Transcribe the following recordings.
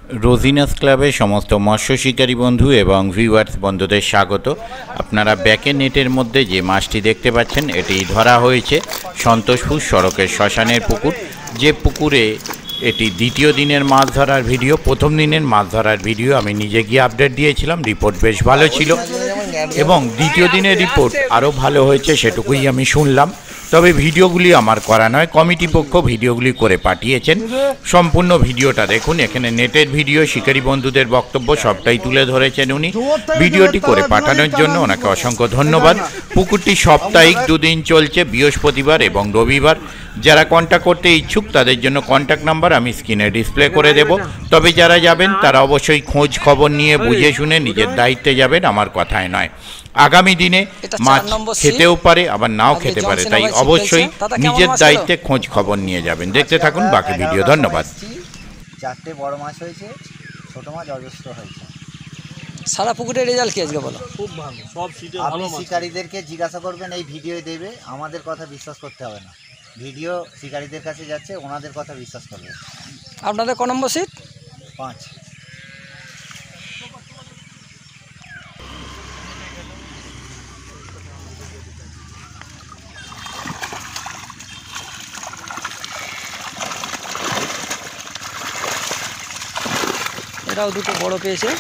রোজিনাস ক্লাবের সমস্ত মৎস্য শিকারী বন্ধু এবং ভিউয়ার্স বন্ধুদের স্বাগত। আপনারা ব্যাকে নেটের মধ্যে যে মাছটি দেখতে পাচ্ছেন এটি ধরা হয়েছে সন্তোষপুর সড়কের শ্মশানের পুকুর, যে পুকুরে এটি দ্বিতীয় দিনের মাছ ধরার ভিডিও। প্রথম দিনের মাছ ধরার ভিডিও আমি নিজে গিয়ে আপডেট দিয়েছিলাম, রিপোর্ট বেশ ভালো ছিল এবং দ্বিতীয় দিনের রিপোর্ট আরও ভালো হয়েছে সেটুকুই আমি শুনলাম। তবে ভিডিওগুলি আমার করা নয়, কমিটি পক্ষ ভিডিওগুলি করে পাঠিয়েছেন। সম্পূর্ণ ভিডিওটা দেখুন, এখানে নেটের ভিডিও, শিকারী বন্ধুদের বক্তব্য সবটাই তুলে ধরেছেন উনি। ভিডিওটি করে পাঠানোর জন্য ওনাকে অসংখ্য ধন্যবাদ। পুকুরটি সাপ্তাহিক 2 দিন চলছে, বৃহস্পতিবার এবং রবিবার। যারা কন্ট্যাক্ট করতে ইচ্ছুক তাদের জন্য কন্ট্যাক্ট নাম্বার আমি স্ক্রিনে ডিসপ্লে করে দেব। তবে যারা যাবেন তারা অবশ্যই খোঁজ খবর নিয়ে বুঝে শুনে নিজের দায়িত্বে যাবেন, আমার কথায় নয়। আগামী দিনে মাছ খেতেও পারে আবার নাও খেতে পারে, তাই অবশ্যই নিজের দায়িত্বে খোঁজ খবর নিয়ে যাবেন। দেখতে থাকুন বাকি ভিডিও। ধন্যবাদ। 4টে বড় মাছ হয়েছে, ছোট মাছ অজস্র হয়েছে। সারা পুকুরের রেজাল্ট কি আজকে বলো? খুব ভালো, সব সিটে আপনি শিকারীদেরকে জিজ্ঞাসা করবেন, এই ভিডিও দেবে, আমাদের কথা বিশ্বাস করতে হবে না। ভিডিও শিকারীদের কাছে যাচ্ছে, ওনাদের কথা বিশ্বাস করবে। আপনাদের ক নম্বর সিট? 5। এটাও দুটো বড় পেয়েছে।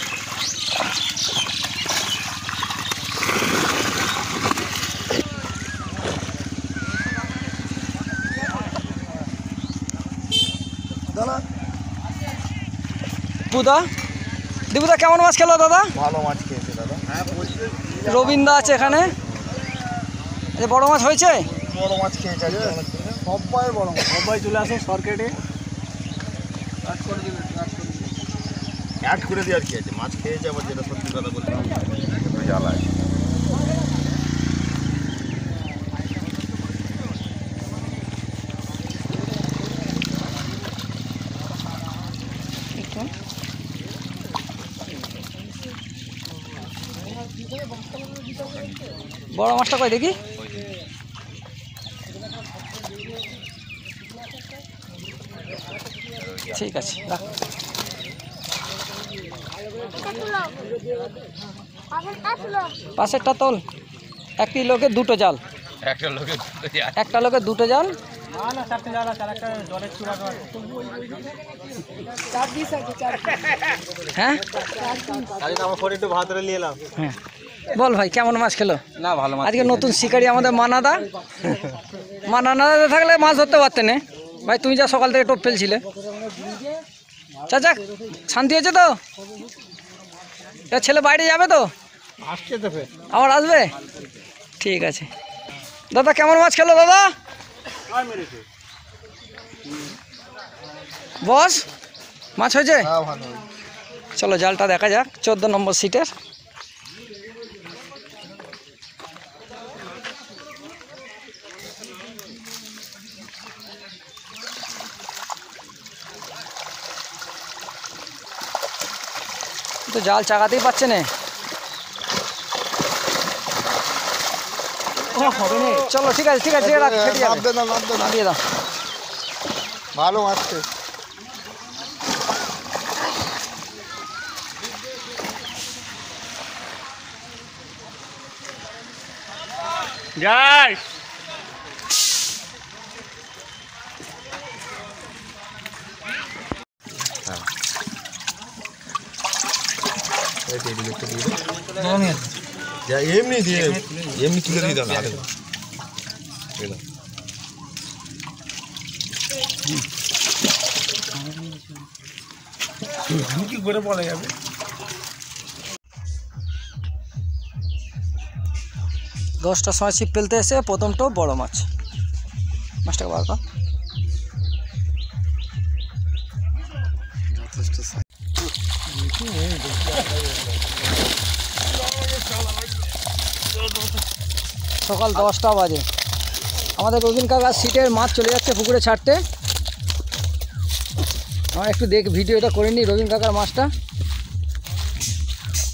দীপুদা, দীপুদা কেমন মাছ খেলো দাদা? ভালো মাছ খেয়েছে দাদা। হ্যাঁ, রবীন্দা আছে এখানে। বড় মাছ হয়েছে, বড় মাছ খেয়েছে সবাই, বড় মাছ। সবাই চলে আসো শর্টকাটে অ্যাড করে দেওয়ার কি আছে, মাছ খেয়েছে আবার, যেটা সত্যি কথা বলতে জ্বালায়। বড় মাছটা কই দেখি। ঠিক আছে, রাখ। পাশেরটা তোল। একটি লোকের দুটো জাল, একটা লোকের দুটো জাল। হ্যাঁ, হ্যাঁ, বল ভাই কেমন মাছ খেলো? না, ভালো মাছ। আজকে নতুন শিকারি আমাদের মানাদা। মানাদা থাকলে মাছ ধরতে পারতে না ভাই, তুমি যা সকাল থেকে টোপ ফেলছিলে। চাচা শান্তি হয়েছে তো? এর ছেলে বাইরে যাবে তো? আসছে তো, আবার আসবে? ঠিক আছে। দাদা কেমন মাছ খেলো দাদা? বস মাছ হয়েছে? চলো জালটা দেখা যাক। 14 নম্বর সিটের। তো জাল চাগাতেই পাচ্ছে না। চলো ঠিক আছে, ঠিক আছে, দিয়ে দাও। ভালো মাছ যাই। এমনি দিয়ে এমনি তুলে দিয়ে দাও না, কি করে বলা যাবে। 10টার সময় ছিপ ফেলতে এসে প্রথমটো বড় মাছ। মাছটাকে বার কর। সকাল 10টা বাজে। আমাদের রবীন কাকার সিটের মাছ চলে যাচ্ছে পুকুরে ছাড়তে। আমার একটু ভিডিওটা করে নিই রবীন কাকার মাছটা।